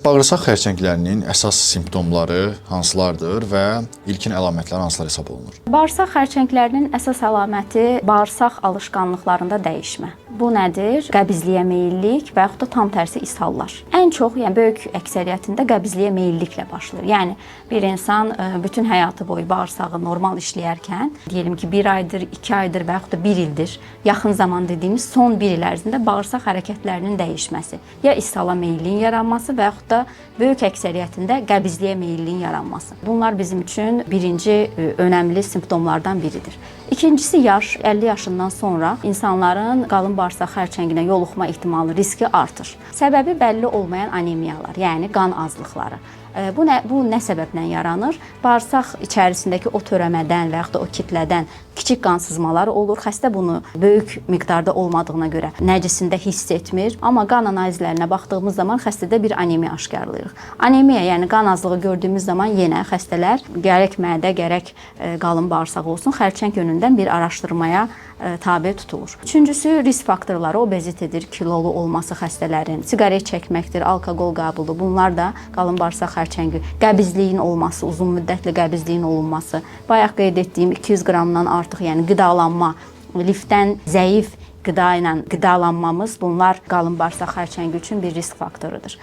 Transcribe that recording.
Bağırsaq xərçənglərinin əsas simptomları hansılardır və ilkin əlamətlər hansılar hesab olunur? Bağırsaq xərçənglərinin əsas əlaməti bağırsaq alışqanlıqlarında dəyişmə. Bu nədir? Qəbizliyə meyillik və yaxud da tam tərsi ishallar. Ən çox, yəni böyük əksəriyyətində qəbizliyə meyilliklə başlayır. Yəni bir insan bütün həyatı boyu bağırsağı normal işləyərkən, diyelim ki 1 aydır, 2 aydır və yaxud da 1 ildir, yaxın zaman dediyimiz son 1 il ərzində bağırsaq hərəkətlərinin dəyişməsi, ya ishala meyilliyin yaranması və yaxud da böyük əksəriyyətində qəbizliyə meyilliyin yaranması. Bunlar bizim üçün birinci önəmli simptomlardan biridir. İkincisi yaş, 50 yaşından sonra insanların qalın bağırsaq xərçənginə yoluxma ehtimalı, riski artır. Səbəbi bəlli olmayan anemiyalar, yəni qan azlıqları. Bu nə səbəblə yaranır? Bağırsaq içərisindəki o törəmədən və yaxud da o kitlədən kiçik qan sızmaları olur. Xəstə bunu böyük miqdarda olmadığına görə nəcisində hiss etmir. Amma qan analizlərinə baxdığımız zaman xəstədə bir anemiya aşkarlayırıq. Anemiya, yəni qan azlığı gördüyümüz zaman yenə xəstələr gərək mədə, gərək qalın bağırsaq olsun, xərçəng yönündən bir araşdırmaya tabe tutulur. Üçüncüsü risk faktorları, obezitedir, kilolu olması xəstələrin, siqaret çəkməkdir, alkoqol qəbulu. Bunlar da qalın bağırsaq xərçəngi, qəbizliyin olması, uzun müddətli qəbizliyin olunması, bayaq qeyd etdiyim 200 qramdan artıq, yəni qidalanma, lifdən zəif qida ilə qidalanmamız, bunlar qalın bağırsaq xərçəngi üçün bir risk faktorudur.